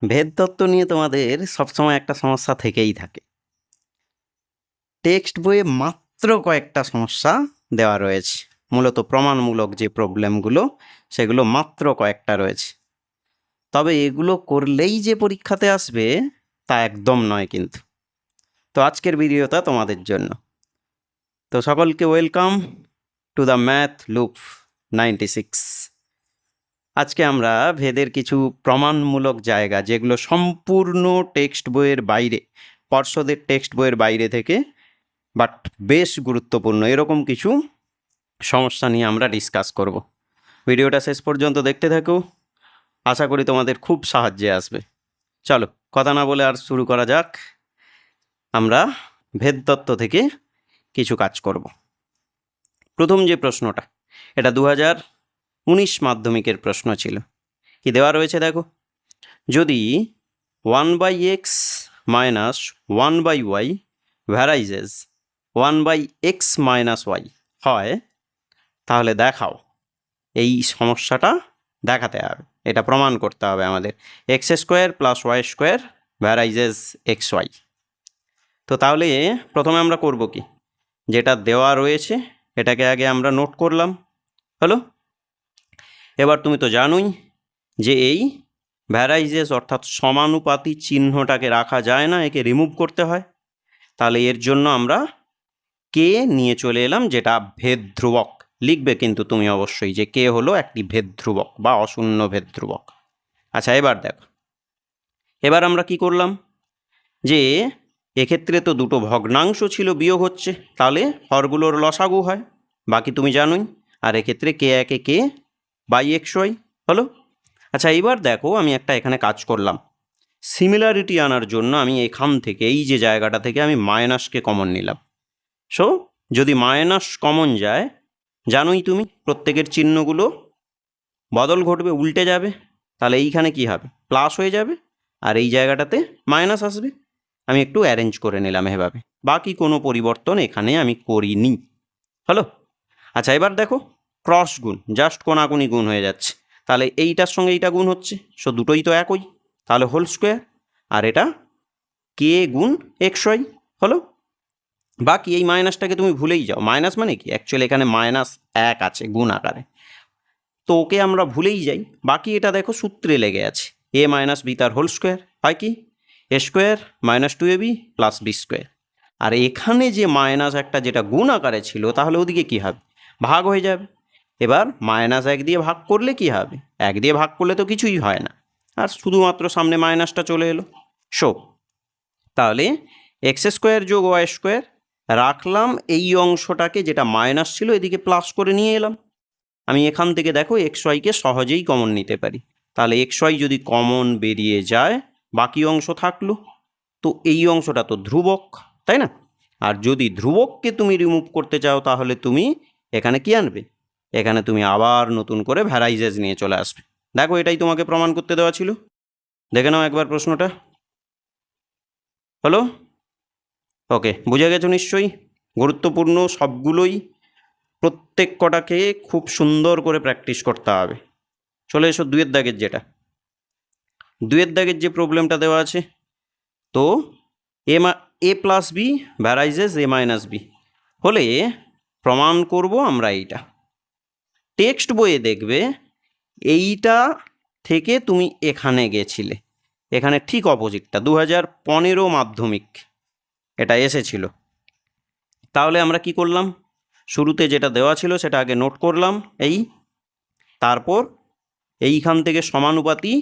ভেদতত্ত্ব নিয়ে তোমাদের সবসময় একটা সমস্যা থেকেই থাকে। টেক্সট বইয়ে মাত্র কয়েকটা সমস্যা দেওয়া রয়েছে, মূলত প্রমাণমূলক যে প্রবলেমগুলো সেগুলো মাত্র কয়েকটা রয়েছে। তবে এগুলো করলেই যে পরীক্ষাতে আসবে তা একদম নয় কিন্তু। তো আজকের ভিডিওটা তোমাদের জন্য। তো সকলকে welcome to the math loop 96। আজকে আমরা ভেদের কিছু প্রমাণমূলক জায়গা, যেগুলো সম্পূর্ণ টেক্সট বইয়ের বাইরে, পর্ষদের টেক্সট বইয়ের বাইরে থেকে বাট বেশ গুরুত্বপূর্ণ, এরকম কিছু সমস্যা নিয়ে আমরা ডিসকাস করব। ভিডিওটা শেষ পর্যন্ত দেখতে থাকো, আশা করি তোমাদের খুব সাহায্যে আসবে। চলো কথা না বলে আর শুরু করা যাক। আমরা ভেদতত্ত্ব থেকে কিছু কাজ করব। প্রথম যে প্রশ্নটা, এটা 2019 মাধ্যমিকের প্রশ্ন ছিল। কি দেওয়া রয়েছে দেখো, যদি 1/x minus 1/y ভ্যারাইজেস 1/x minus y হয়, তাহলে দেখাও। এই সমস্যাটা দেখাতে হবে, এটা প্রমাণ করতে হবে আমাদের। x² + y² ভ্যারাইজেস xy। তো তাহলে প্রথমে আমরা করব কি, যেটা দেওয়া রয়েছে এটাকে আগে আমরা নোট করলাম, হলো। এবার তুমি তো জানোই যে এই ভ্যারাইজেস অর্থাৎ সমানুপাতি চিহ্নটাকে রাখা যায় না, একে রিমুভ করতে হয়। তাহলে এর জন্য আমরা কে নিয়ে চলে এলাম, যেটা ভেদ ধ্রুবক। লিখবে কিন্তু তুমি অবশ্যই যে কে হলো একটি ভেদ ধ্রুবক বা অশূন্য ভেদ ধ্রুবক। আচ্ছা, এবার দেখো, এবার আমরা কি করলাম, যে এক্ষেত্রে তো দুটো ভগ্নাংশ ছিল, বিয়োগ হচ্ছে, তাহলে হরগুলোর লসাগু হয়, বাকি তুমি জানোই। আর এক্ষেত্রে কে একে কে বাই xy হলো। আচ্ছা, এইবার দেখো আমি একটা এখানে কাজ করলাম, সিমিলারিটি আনার জন্য আমি এখান থেকে, এই যে জায়গাটা থেকে আমি মাইনাসকে কমন নিলাম। সো যদি মাইনাস কমন যায়, জানোই তুমি প্রত্যেকের চিহ্নগুলো বদল ঘটবে, উল্টে যাবে। তাহলে এইখানে কি হবে, প্লাস হয়ে যাবে, আর এই জায়গাটাতে মাইনাস আসবে। আমি একটু অ্যারেঞ্জ করে নিলাম এভাবে, বাকি কোনো পরিবর্তন এখানে আমি করিনি, হলো। আচ্ছা, এবার দেখো ক্রস গুণ, জাস্ট কোনাকুনি গুণ হয়ে যাচ্ছে। তাহলে এইটার সঙ্গে এইটা গুণ হচ্ছে, সো দুটোই তো একই, তাহলে হোল স্কোয়ার। আর এটা কে গুণ xy হলো। বাকি এই মাইনাসটাকে তুমি ভুলেই যাও। মাইনাস মানে কি, অ্যাকচুয়ালি এখানে -1 আছে গুণ আকারে, তো ওকে আমরা ভুলেই যাই। বাকি এটা দেখো সূত্রে লেগে আছে, a - b তার হোল স্কোয়ার হয় কি, a² - 2ab + b²। আর এখানে যে মাইনাস একটা যেটা গুণ আকারে ছিল, তাহলে ওদিকে কি হবে, ভাগ হয়ে যাবে। এবার -1 দিয়ে ভাগ করলে কি হবে, 1 দিয়ে ভাগ করলে তো কিছুই হয় না, আর শুধুমাত্র সামনে মাইনাসটা চলে এলো। সো তাহলে x² + y² রাখলাম, এই অংশটাকে যেটা মাইনাস ছিল এদিকে প্লাস করে নিয়ে এলাম। আমি এখান থেকে দেখো xyকে সহজেই কমন নিতে পারি। তাহলে xy যদি কমন বেরিয়ে যায়, বাকি অংশ থাকলো, তো এই অংশটা তো ধ্রুবক, তাই না? আর যদি ধ্রুবককে তুমি রিমুভ করতে চাও, তাহলে তুমি এখানে কি আনবে, এখানে তুমি আবার নতুন করে ভ্যারাইজেস নিয়ে চলে আসবে। দেখো, এটাই তোমাকে প্রমাণ করতে দেওয়া ছিল। দেখে নাও একবার প্রশ্নটা, হলো। ওকে, বুঝে গেছো নিশ্চয়ই। গুরুত্বপূর্ণ সবগুলোই, প্রত্যেক কটাকে খুব সুন্দর করে প্র্যাকটিস করতে হবে। চলে এসো 2-এর দাগের, যেটা 2-এর দাগের যে প্রবলেমটা দেওয়া আছে। তো a + b ভ্যারাইজেস a - b হলে প্রমাণ করব আমরা এইটা। টেক্সট বইয়ে দেখবে এইটা থেকে তুমি এখানে গেছিলে, এখানে ঠিক অপোজিটটা 2015 মাধ্যমিক এটা এসেছিল। তাহলে আমরা কি করলাম, শুরুতে যেটা দেওয়া ছিল সেটা আগে নোট করলাম, তারপর এইখান থেকে সমানুপাতি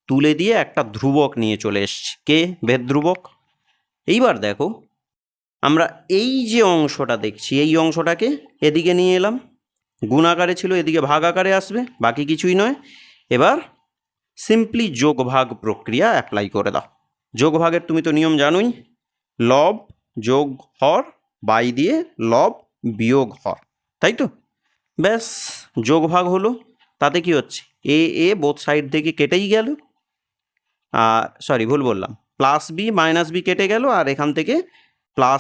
তুলে দিয়ে একটা ধ্রুবক নিয়ে চলে এসছি, কে ভেদ ধ্রুবক। এইবার দেখো, আমরা এই যে অংশটা দেখছি, এই অংশটাকে এদিকে নিয়ে এলাম, গুণ আকারে ছিল, এদিকে ভাগ আকারে আসবে, বাকি কিছুই নয়। এবার সিম্পলি যোগ ভাগ প্রক্রিয়া অ্যাপ্লাই করে দাও। যোগ ভাগের তুমি তো নিয়ম জানোই, লব যোগ হর বাই দিয়ে লব বিয়োগ হর, তাই তো? ব্যাস, যোগ ভাগ হলো। তাতে কি হচ্ছে, এ বোথ সাইড থেকে কেটেই গেল, সরি ভুল বললাম, +b - b কেটে গেল, আর এখান থেকে +a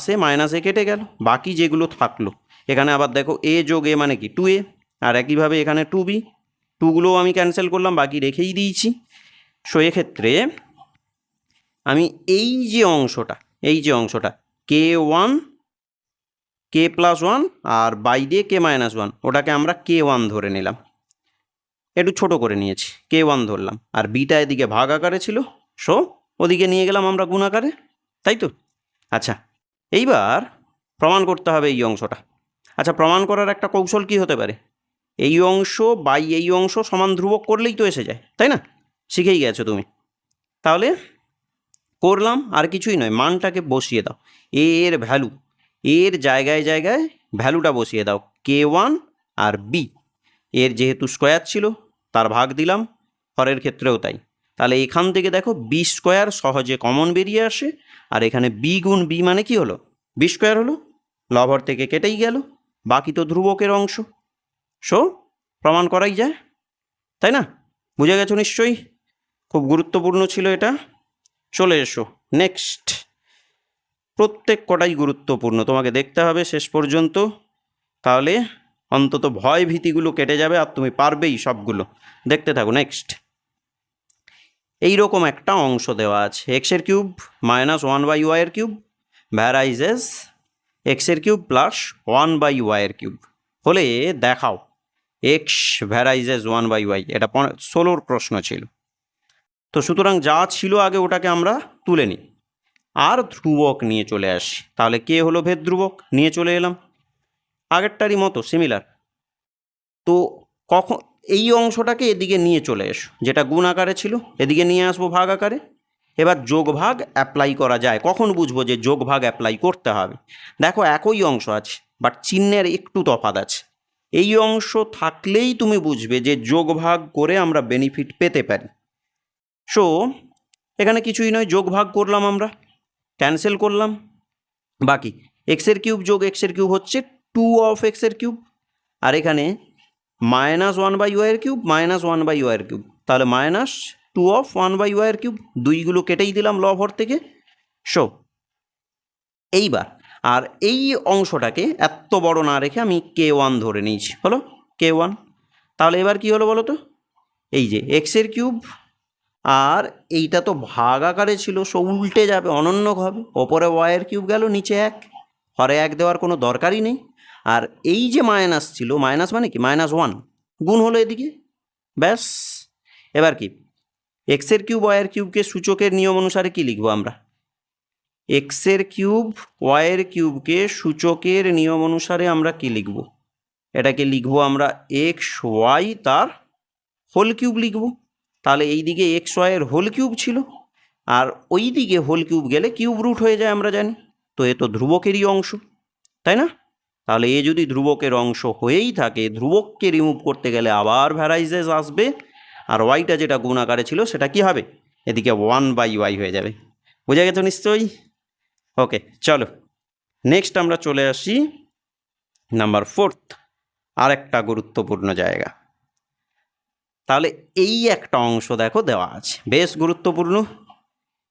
- a কেটে গেল, বাকি যেগুলো থাকলো এখানে আবার দেখো a যোগ a মানে কি 2a, আর একইভাবে এখানে 2b, 2গুলোও আমি ক্যান্সেল করলাম, বাকি রেখেই দিয়েছি। সো এক্ষেত্রে আমি এই যে অংশটা K1 K+1 আর বাই দিয়ে K-1 ওটাকে আমরা K1 ধরে নিলাম, একটু ছোট করে নিয়েছি, K1 ধরলাম, আর বিটা এদিকে ভাগ আকারে ছিল, সো ওদিকে নিয়ে গেলাম আমরা গুণ আকারে, তাই তো? আচ্ছা, এইবার প্রমাণ করতে হবে এই অংশটা। আচ্ছা, প্রমাণ করার একটা কৌশল কি হতে পারে? এই অংশ বাই এই অংশ সমান ধ্রুবক করলেই তো এসে যায়, তাই না? শিখেই গেছো তুমি। তাহলে করলাম, আর কিছুই নয়, মানটাকে বসিয়ে দাও, এর ভ্যালু, এর জায়গায় জায়গায় ভ্যালুটা বসিয়ে দাও, K1 আর বি, এর যেহেতু স্কোয়ার ছিল তার ভাগ দিলাম, হরের ক্ষেত্রেও তাই। তাহলে এখান থেকে দেখো বি স্কোয়ার সহজে কমন বেরিয়ে আসে, আর এখানে বি গুণ বি মানে কি হলো? বি স্কোয়ার হলো, লবহর থেকে কেটেই গেল, বাকি তো ধ্রুবকের অংশ, সো প্রমাণ করাই যায়, তাই না? বুঝে গেছো নিশ্চয়ই? খুব গুরুত্বপূর্ণ ছিল এটা। চলে এসো নেক্সট। প্রত্যেক কটাই গুরুত্বপূর্ণ, তোমাকে দেখতে হবে শেষ পর্যন্ত, তাহলে অন্তত ভয় ভীতিগুলো কেটে যাবে আর তুমি পারবেই সবগুলো। দেখতে থাকো নেক্সট। এইরকম একটা অংশ দেওয়া আছে, এক্সের কিউব -1/y এর কিউব ভ্যারাইজেস এক্সের কিউব +1/y এর কিউব হলে দেখাও এক্স ভ্যারাইজেস 1/y। এটা 16 প্রশ্ন ছিল। তো সুতরাং যা ছিল আগে ওটাকে আমরা তুলে নিই আর ধ্রুবক নিয়ে চলে আসি। তাহলে কে হলো ভেদ ধ্রুবক, নিয়ে চলে এলাম, আগেরটারই মতো সিমিলার। তো কখন এই অংশটাকে এদিকে নিয়ে চলে এসো, যেটা গুণ আকারে ছিল এদিকে নিয়ে আসবো ভাগ আকারে। এবার যোগ ভাগ অ্যাপ্লাই করা যায়, কখন বুঝবো যে যোগ ভাগ অ্যাপ্লাই করতে হবে? দেখো একই অংশ আছে বাট চিহ্নের একটু তফাৎ আছে, এই অংশ থাকলেই তুমি বুঝবে যে যোগ ভাগ করে আমরা বেনিফিট পেতে পারি। সো এখানে কিছুই নয়, যোগ ভাগ করলাম, আমরা ক্যান্সেল করলাম, বাকি এক্সের কিউব যোগ এক্সের কিউব হচ্ছে 2 অফ এক্সের কিউব, আর এখানে -1/y এর কিউব -1/y এর কিউব, তাহলে -2 অফ 1/y এর কিউব, দুইগুলো কেটেই দিলাম লবহর থেকে। সো এইবার আর এই অংশটাকে এত বড় না রেখে আমি K1 ধরে নিয়েছি, হলো K1। তাহলে এবার কি হলো বলো তো? এই যে এক্সের কিউব, আর এইটা তো ভাগ আকারে ছিল, সো উল্টে যাবে, অনন্য হবে, ওপরে ওয়াইয়ের কিউব গেল, নিচে 1, হরে 1 দেওয়ার কোনো দরকারই নেই। আর এই যে মাইনাস ছিল, মাইনাস মানে কি -1 গুণ হলো এদিকে, ব্যাস। এবার কি এক্সের কিউব ওয়াইয়ের কিউবকে সূচকের নিয়ম অনুসারে কি লিখবো আমরা? এক্সের কিউব ওয়াইয়ের কিউবকে সূচকের নিয়ম অনুসারে আমরা কি লিখব? এটাকে লিখবো আমরা এক্স ওয়াই তার হোল কিউব লিখব। তাহলে এই দিকে এক্স ওয়াইয়ের হোল কিউব ছিল, আর ওই দিকে হোল কিউব গেলে কিউব রুট হয়ে যায়, আমরা জানি তো, এ তো ধ্রুবকেরই অংশ, তাই না? তাহলে এ যদি ধ্রুবকের অংশ হয়েই থাকে, ধ্রুবককে রিমুভ করতে গেলে আবার ভ্যারাইজেস আসবে, আর ওয়াইটা যেটা গুণ আকারে ছিল সেটা কি হবে? এদিকে 1/y হয়ে যাবে। বুঝে গেছো নিশ্চয়ই? ওকে, চলো নেক্সট আমরা চলে আসি নাম্বার 4, আর একটা গুরুত্বপূর্ণ জায়গা। তাহলে এই একটা অংশ দেখো দেওয়া আছে, বেশ গুরুত্বপূর্ণ।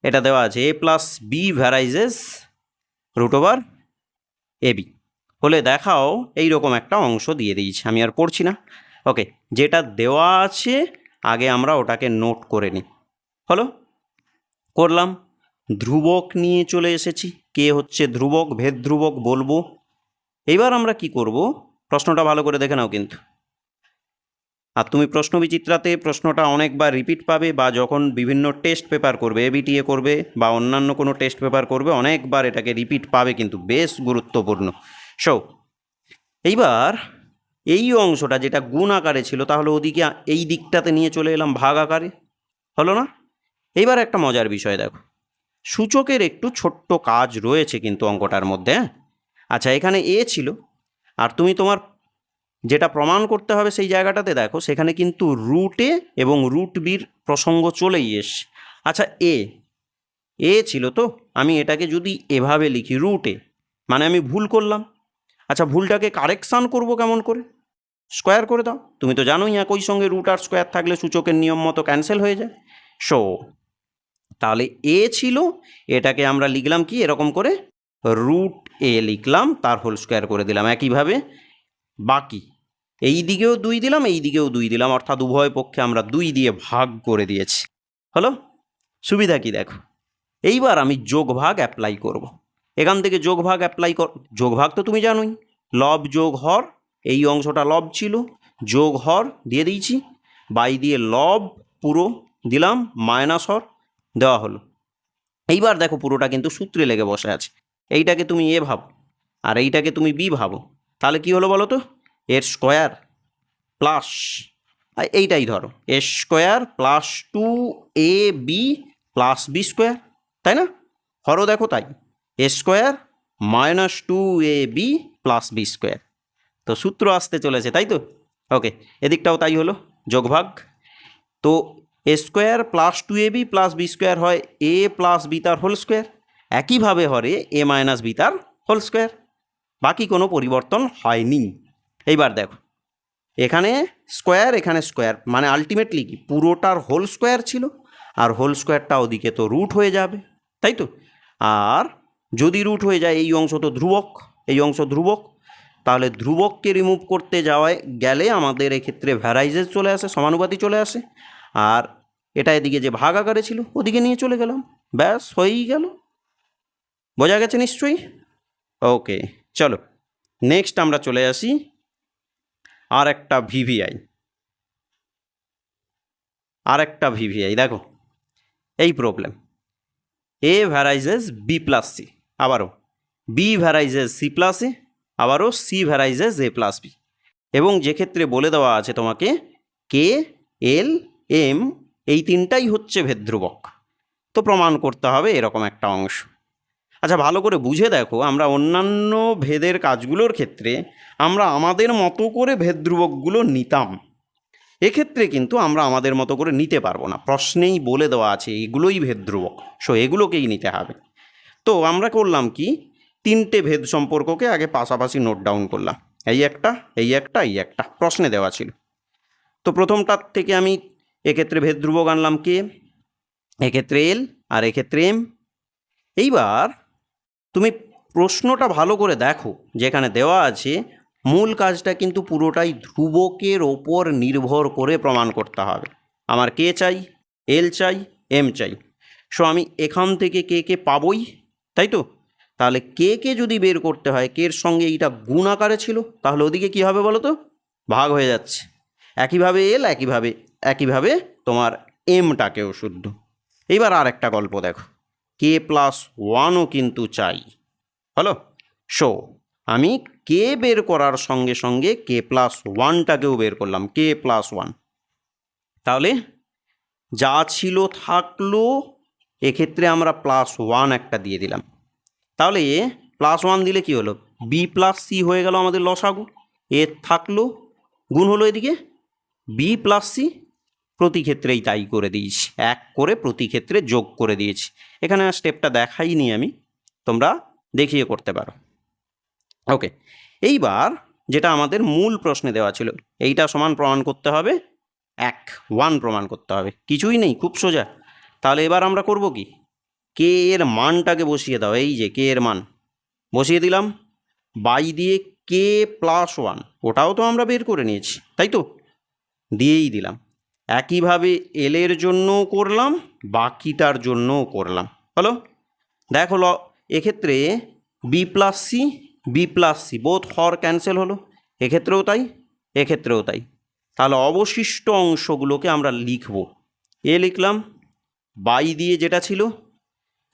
এটা দেওয়া আছে a+b ভ্যারাইজেস √ab হলে দেখাও এইরকম একটা অংশ দিয়ে দিয়েছি, আমি আর পড়ছি না। ওকে, যেটা দেওয়া আছে আগে আমরা ওটাকে নোট করে নিই, হলো করলাম, ধ্রুবক নিয়ে চলে এসেছি, কে হচ্ছে ধ্রুবক, ভেদ ধ্রুবক বলবো। এইবার আমরা কি করব, প্রশ্নটা ভালো করে দেখে নাও কিন্তু। আর তুমি প্রশ্ন বিচিত্রাতে প্রশ্নটা অনেকবার রিপিট পাবে, বা যখন বিভিন্ন টেস্ট পেপার করবে, এবিটিএ করবে বা অন্যান্য কোনো টেস্ট পেপার করবে, অনেকবার এটাকে রিপিট পাবে, কিন্তু বেশ গুরুত্বপূর্ণ। সো এইবার এই অংশটা যেটা গুণ আকারে ছিল, তাহলে ওদিকে এই দিকটাতে নিয়ে চলে এলাম ভাগ আকারে, হলো না? এইবার একটা মজার বিষয় দেখো, সূচকের একটু ছোট্ট কাজ রয়েছে কিন্তু অঙ্কটার মধ্যে। আচ্ছা, এখানে এ ছিল, আর তুমি তোমার যেটা প্রমাণ করতে হবে সেই জায়গাটাতে দেখো, সেখানে কিন্তু √a এবং √bর প্রসঙ্গ চলেই এসছে। আচ্ছা, এ ছিল, তো আমি এটাকে যদি এভাবে লিখি √a, মানে আমি ভুল করলাম। আচ্ছা, ভুলটাকে কারেকশান করব কেমন করে? স্কোয়ার করে দাও, তুমি তো জানোই একই সঙ্গে রুট আর স্কোয়ার থাকলে সূচকের নিয়ম মতো ক্যান্সেল হয়ে যায়। সো তাহলে এ ছিল, এটাকে আমরা লিখলাম কি এরকম করে, √a লিখলাম, তার হোল স্কোয়ার করে দিলাম। একইভাবে বাকি এই দিকেও 2 দিলাম, এই দিকেও 2 দিলাম, অর্থাৎ উভয় পক্ষে আমরা 2 দিয়ে ভাগ করে দিয়েছি, হলো? সুবিধা কি দেখো, এইবার আমি যোগ ভাগ অ্যাপ্লাই করব। এখান থেকে যোগ ভাগ অ্যাপ্লাই যোগ ভাগ তো তুমি জানোই, লব যোগ হর, এই অংশটা লব ছিল, যোগ হর দিয়ে দিয়েছি, বাই দিয়ে লব পুরো দিলাম, মাইনাস হর দেওয়া হলো। এইবার দেখো পুরোটা কিন্তু সূত্রে লেগে বসে আছে। এইটাকে তুমি এ ভাবো আর এইটাকে তুমি বি ভাবো, তাহলে কি হলো বলো তো? এর স্কোয়ার প্লাস এইটাই ধরো, A square plus 2ab plus B square, তাই না? হরও দেখো তাই, A square minus 2ab plus B square. তো সূত্র আসতে চলেছে, তাই তো? ওকে, এদিকটাও তাই হলো, যোগভাগ। তো A square plus 2ab plus B square হয় এ প্লাস বি তার হোল স্কোয়ার, একইভাবে হরে এ মাইনাস বি তার হোল স্কোয়ার, বাকি কোনো পরিবর্তন হয়নি। এইবার দেখো, এখানে স্কোয়ার এখানে স্কোয়ার, মানে আলটিমেটলি কি পুরোটার হোল স্কোয়ার ছিল, আর হোল স্কোয়ারটা ওদিকে তো রুট হয়ে যাবে, তাই তো? আর যদি রুট হয়ে যায়, এই অংশ তো ধ্রুবক, এই অংশ ধ্রুবক, তাহলে ধ্রুবককে রিমুভ করতে যাওয়ায় গেলে আমাদের এক্ষেত্রে ভ্যারাইজেস চলে আসে, সমানুপাতি চলে আসে, আর এটা এদিকে যে ভাগ আকারে ছিল ওদিকে নিয়ে চলে গেলাম, ব্যাস হয়েই গেল। বোঝা গেছে নিশ্চয়ই? ওকে, চলো নেক্সট আমরা চলে আসি আর একটা ভিভিআই। দেখো এই প্রবলেম, এ ভ্যারাইজেস বি প্লাস সি, আবারও বি ভ্যারাইজেস সি প্লাস এ, আবারও সি ভ্যারাইজেস এ প্লাস বি, এবং যে ক্ষেত্রে বলে দেওয়া আছে তোমাকে কে এল এম এই তিনটাই হচ্ছে ভেদ ধ্রুবক, তো প্রমাণ করতে হবে এরকম একটা অংশ। আচ্ছা ভালো করে বুঝে দেখো, আমরা অন্যান্য ভেদের কাজগুলোর ক্ষেত্রে আমরা আমাদের মতো করে ভেদ ধ্রুবকগুলো নিতাম, এক্ষেত্রে কিন্তু আমরা আমাদের মতো করে নিতে পারবো না, প্রশ্নেই বলে দেওয়া আছে এগুলোই ভেদ ধ্রুবক, সো এগুলোকেই নিতে হবে। তো আমরা করলাম কি, তিনটে ভেদ সম্পর্ককে আগে পাশাপাশি নোট ডাউন করলাম, এই একটা এই একটা এই একটা, প্রশ্নে দেওয়া ছিল। তো প্রথমটার থেকে আমি এক্ষেত্রে ভেদ ধ্রুবক আনলাম কে, এক্ষেত্রে এল আর এক্ষেত্রে এম। এইবার তুমি প্রশ্নটা ভালো করে দেখো, যেখানে দেওয়া আছে মূল কাজটা কিন্তু পুরোটাই ধ্রুবকের ওপর নির্ভর করে প্রমাণ করতে হবে। আমার কে চাই, এল চাই, এম চাই, সো আমি এখান থেকে কে কে পাবই, তাই তো? তাহলে কে কে যদি বের করতে হয়, কের সঙ্গে এইটা গুণ আকারে ছিল, তাহলে ওদিকে কী হবে বলো তো? ভাগ হয়ে যাচ্ছে। একইভাবে এল, একইভাবে তোমার এমটাকেও শুদ্ধ। এইবার আর একটা গল্প দেখো, কে প্লাস ওয়ানও কিন্তু চাই, হলো? সো আমি কে বের করার সঙ্গে সঙ্গে কে প্লাস ওয়ানটাকেও বের করলাম, কে প্লাস ওয়ান, তাহলে যা ছিল থাকলো, এক্ষেত্রে আমরা প্লাস ওয়ান একটা দিয়ে দিলাম, তাহলে প্লাস ওয়ান দিলে কি হলো, বি প্লাস সি হয়ে গেল আমাদের লসাগু, এ থাকলো, গুণ হলো এদিকে বি প্লাস সি, প্রতি ক্ষেত্রেই তাই করে দিয়েছি, এক করে প্রতি ক্ষেত্রে যোগ করে দিয়েছি। এখানে স্টেপটা দেখাইনি আমি, তোমরা দেখিয়ে করতে পারো। ওকে, এইবার যেটা আমাদের মূল প্রশ্নে দেওয়া ছিল, এইটা সমান প্রমাণ করতে হবে, 1 প্রমাণ করতে হবে, কিছুই নেই, খুব সোজা। তাহলে এবার আমরা করব কি, কে এর মানটাকে বসিয়ে দাও, এই যে কে এর মান বসিয়ে দিলাম, বাই দিয়ে কে প্লাস ওয়ান, ওটাও তো আমরা বের করে নিয়েছি, তাই তো? দিয়েই দিলাম। একইভাবে এল এর জন্যও করলাম, বাকিটার জন্যও করলাম, হলো? দেখো এক্ষেত্রে বি প্লাস সি বোথ হর ক্যান্সেল হলো, এক্ষেত্রেও তাই, এক্ষেত্রেও তাই। তাহলে অবশিষ্ট অংশগুলোকে আমরা লিখব, এ লিখলাম, বাই দিয়ে যেটা ছিল,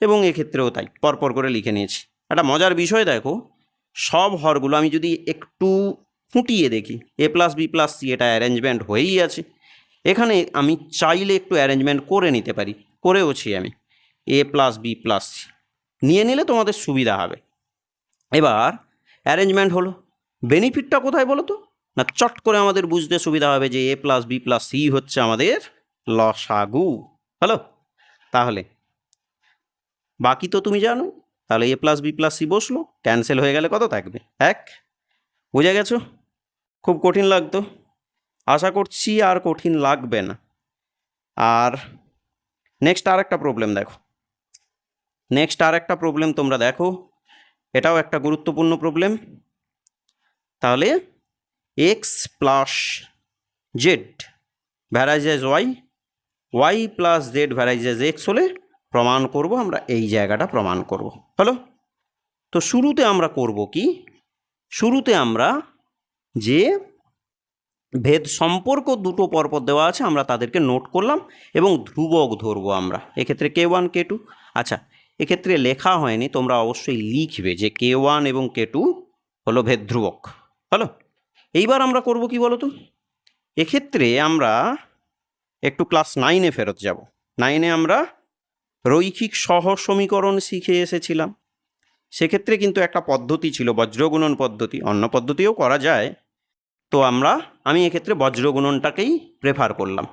এবং এক্ষেত্রেও তাই পরপর করে লিখে নিয়েছি। একটা মজার বিষয় দেখো, সব হরগুলো আমি যদি একটু ফুটিয়ে দেখি, এ প্লাস বি প্লাস সি এটা অ্যারেঞ্জমেন্ট হয়েই আছে, এখানে আমি চাইলে একটু অ্যারেঞ্জমেন্ট করে নিতে পারি, করেওছি আমি, এ প্লাস বি প্লাস সি নিয়ে নিলে তোমাদের সুবিধা হবে। এবার অ্যারেঞ্জমেন্ট হলো, বেনিফিটটা কোথায় বলো তো? না চট করে আমাদের বুঝতে সুবিধা হবে যে এ প্লাস বি প্লাস সি হচ্ছে আমাদের লসাগু, হলো? তাহলে বাকি তো তুমি জানো, তাহলে এ প্লাস বি প্লাস সি বসলো, ক্যান্সেল হয়ে গেলে কত থাকবে? 1। বুঝে গেছো? খুব কঠিন লাগতো, আশা করছি আর কঠিন লাগবে না। আর নেক্সট আর একটা প্রবলেম দেখো, তোমরা দেখো, এটাও একটা গুরুত্বপূর্ণ প্রবলেম। তাহলে X plus Z varies Y, Y plus Z varies X হলে প্রমাণ করব আমরা, এই জায়গাটা প্রমাণ করব। হলো? তো শুরুতে আমরা করব কি, শুরুতে আমরা যে ভেদ সম্পর্ক দুটো পরপর দেওয়া আছে আমরা তাদেরকে নোট করলাম এবং ধ্রুবক ধরবো আমরা, এক্ষেত্রে K1 K2। আচ্ছা, এক্ষেত্রে লেখা হয়নি, তোমরা অবশ্যই লিখবে যে K1 এবং K2 হলো ভেদ ধ্রুবক। হলো? এইবার আমরা করব কি বলো তো, এক্ষেত্রে আমরা একটু ক্লাস 9-এ ফেরত যাব। 9-এ আমরা রৈখিক সহ সমীকরণ শিখে এসেছিলাম। সেক্ষেত্রে কিন্তু একটা পদ্ধতি ছিল বজ্রগুণন পদ্ধতি, অন্য পদ্ধতিও করা যায়। তো আমি এক্ষেত্রে বজ্রগুণনটাকেই প্রেফার করলাম।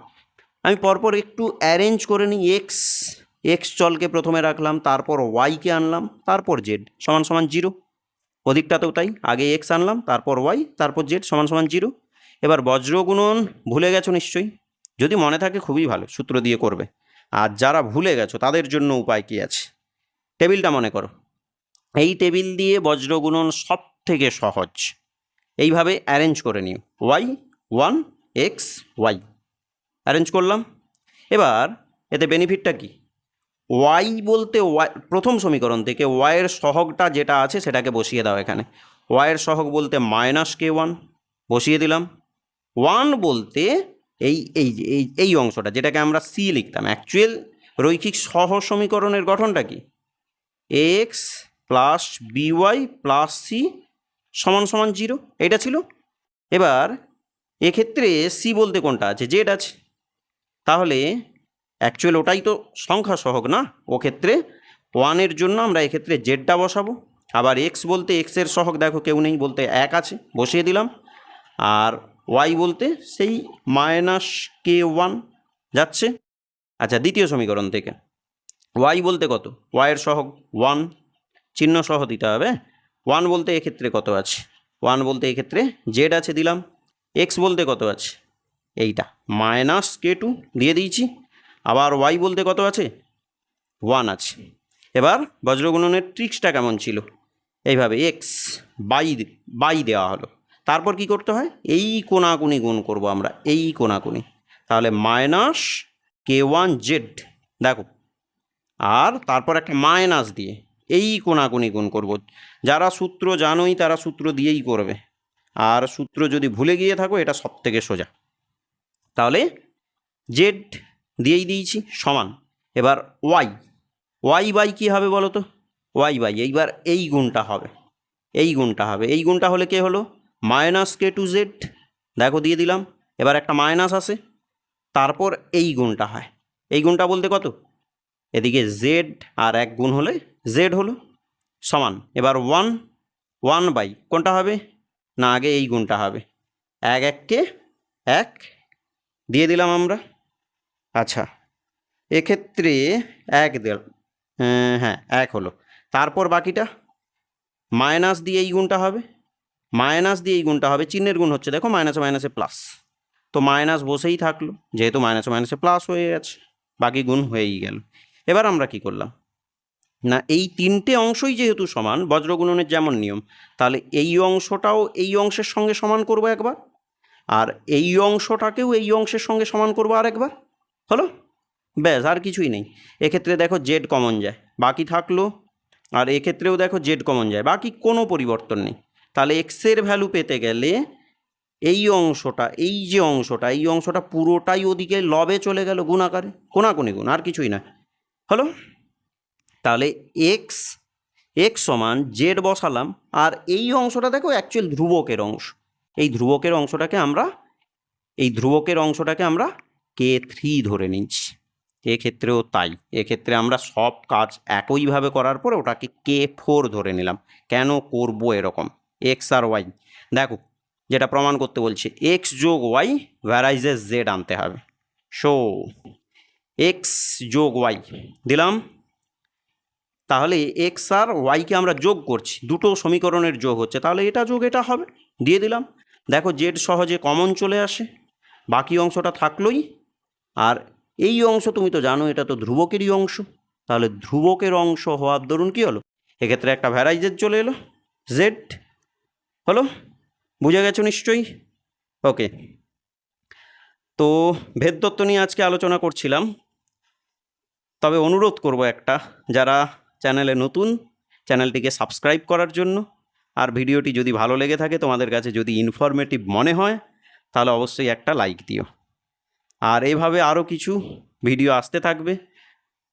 আমি পরপর একটু অ্যারেঞ্জ করে নিই। এক্স চলকে প্রথমে রাখলাম, তারপর ওয়াইকে আনলাম, তারপর জেড সমান সমান 0। ওদিকটাতেও তাই, আগে এক্স আনলাম, তারপর ওয়াই, তারপর জেড সমান সমান 0। এবার বজ্রগুণন ভুলে গেছো নিশ্চয়ই, যদি মনে থাকে খুবই ভালো, সূত্র দিয়ে করবে। আর যারা ভুলে গেছো তাদের জন্য উপায় কী আছে, টেবিলটা মনে করো। এই টেবিল দিয়ে বজ্রগুণন সব থেকে সহজ। এইভাবে অ্যারেঞ্জ করে নিও, y1 x y অ্যারেঞ্জ করলাম। এবার এতে বেনিফিটটা কি, y বলতে y, প্রথম সমীকরণ থেকে y-এর সহগটা যেটা আছে সেটাকে বসিয়ে দাও এখানে। y-এর সহগ বলতে -k1 বসিয়ে দিলাম। 1 বলতে এই এই এই এই অংশটা যেটাকে আমরা c লিখতাম, অ্যাকচুয়াল রৈখিক সহ সমীকরণের গঠনটা কি, x plus by plus c সমান সমান 0, এটা ছিল। এবার এক্ষেত্রে সি বলতে কোনটা আছে, জেড আছে, তাহলে অ্যাকচুয়াল ওটাই তো সংখ্যা সহগ না, ও ক্ষেত্রে 1-এর জন্য আমরা এক্ষেত্রে জেডটা বসাবো। আবার এক্স বলতে এক্সের সহগ দেখো কেউ নেই বলতে 1 আছে, বসিয়ে দিলাম। আর ওয়াই বলতে সেই -k1 যাচ্ছে। আচ্ছা, দ্বিতীয় সমীকরণ থেকে ওয়াই বলতে কত, ওয়াইয়ের সহগ 1, চিহ্ন সহ দিতে হবে। 1 বলতে এক্ষেত্রে কত আছে, 1 বলতে এক্ষেত্রে জেড আছে, দিলাম। এক্স বলতে কত আছে, এইটা -k2 দিয়ে দিয়েছি। আবার ওয়াই বলতে কত আছে, 1 আছে। এবার বজ্রগুণনের ট্রিক্সটা কেমন ছিল, এইভাবে এক্স বাই দেওয়া হলো, তারপর কি করতে হয়, এই কোণাকুনি গুণ করব আমরা, এই কোণাকুনি, তাহলে -k1 জেড দেখো, আর তারপর একটা মাইনাস দিয়ে এই কোণাকুনি গুণ করব। যারা সূত্র জানোই তারা সূত্র দিয়েই করবে, আর সূত্র যদি ভুলে গিয়ে থাকো এটা সব থেকে সোজা। তাহলে জেড দিয়েই দিয়েছি সমান। এবার ওয়াই বাই কী হবে বলো তো, ওয়াই বাই এইবার এই গুণটা হবে, এই গুণটা হলে কে হলো, -k2 জেড দেখো দিয়ে দিলাম। এবার একটা মাইনাস আসে, তারপর এই গুণটা হয়, এই গুণটা বলতে কত, এদিকে জেড আর 1 গুণ হলে জেড হলো সমান। এবার 1 বাই কোনটা হবে না, আগে এই গুণটা হবে, 1 1 দিয়ে দিলাম আমরা। আচ্ছা, এক্ষেত্রে 1 দিলাম, হ্যাঁ 1 হলো। তারপর বাকিটা মাইনাস দিয়ে এই গুণটা হবে, চিহ্নের গুণ হচ্ছে দেখো, মাইনাসে মাইনাসে প্লাস, তো মাইনাস বসেই থাকলো, যেহেতু মাইনাসে মাইনাসে প্লাস হয়ে গেছে, বাকি গুণ হয়েই গেল। এবার আমরা কি করলাম না, এই তিনটে অংশই যেহেতু সমান বজ্রগুণনের যেমন নিয়ম, তাহলে এই অংশটাও এই অংশের সঙ্গে সমান করব একবার, আর এই অংশটাকেও এই অংশের সঙ্গে সমান করব আরেকবার। হলো? ব্যাস, আর কিছুই নেই। এক্ষেত্রে দেখো জেড কমন যায়, বাকি থাকলো, আর এক্ষেত্রেও দেখো জেড কমন যায়, বাকি কোনো পরিবর্তন নেই। তাহলে এক্সের ভ্যালু পেতে গেলে এই অংশটা, এই যে অংশটা, এই অংশটা পুরোটাই ওদিকে লবে চলে গেল গুণ আকারে, কোণাকুনি গুণ, আর কিছুই না। হলো? তাহলে এক্স সমান জেড বসালাম, আর এই অংশটা দেখো অ্যাকচুয়াল ধ্রুবকের অংশ, এই ধ্রুবকের অংশটাকে আমরা k3 ধরে নিচ্ছি। এক্ষেত্রেও তাই, এক্ষেত্রে আমরা সব কাজ একইভাবে করার পরে ওটাকে k4 ধরে নিলাম। কেন করব এরকম, এক্স আর ওয়াই দেখো, যেটা প্রমাণ করতে বলছে এক্স যোগ ওয়াই ভ্যারাইজেস জেড আনতে হবে। সো এক্স যোগ ওয়াই দিলাম, তাহলে এক্স আর ওয়াইকে আমরা যোগ করছি, দুটো সমীকরণের যোগ হচ্ছে, তাহলে এটা যোগ এটা হবে, দিয়ে দিলাম। দেখো জেড সহজে কমন চলে আসে, বাকি অংশটা থাকলোই। আর এই অংশ তুমি তো জানো এটা তো ধ্রুবকেরই অংশ, তাহলে ধ্রুবকের অংশ হওয়ার দরুন কী হলো, এক্ষেত্রে একটা ভ্যারাইজেস চলে এলো জেড। হলো? বুঝে গেছো নিশ্চয়ই? ওকে, তো ভেদতত্ত্ব নিয়ে আজকে আলোচনা করছিলাম। তবে অনুরোধ করব একটা, যারা চ্যানেলে নতুন, চ্যানেলটিকে সাবস্ক্রাইব করার জন্য। আর ভিডিওটি যদি ভালো লেগে থাকে, তোমাদের কাছে যদি ইনফরমেটিভ মনে হয়, তাহলে অবশ্যই একটা লাইক দিও। আর এইভাবে আরও কিছু ভিডিও আসতে থাকবে।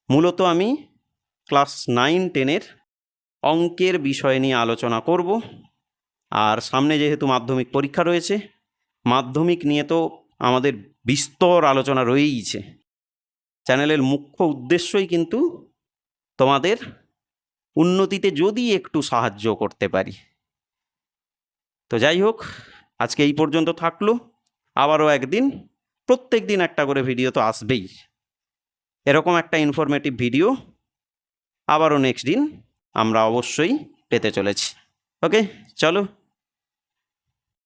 মূলত আমি ক্লাস 9-10-এর অঙ্কের বিষয় নিয়ে আলোচনা করব। আর সামনে যেহেতু মাধ্যমিক পরীক্ষা রয়েছে, মাধ্যমিক নিয়ে তো আমাদের বিস্তর আলোচনা রয়েইছে। চ্যানেলের মুখ্য উদ্দেশ্যই কিন্তু তোমাদের উন্নতিতে যদি একটু সাহায্য করতে পারি। তো যাই হোক, আজকে এই পর্যন্ত থাকলো। আবারও একদিন, প্রত্যেক দিন একটা করে ভিডিও তো আসবেই, এরকম একটা ইনফরমেটিভ ভিডিও আবারও নেক্সট দিন আমরা অবশ্যই পেতে চলেছি। ওকে, চলো।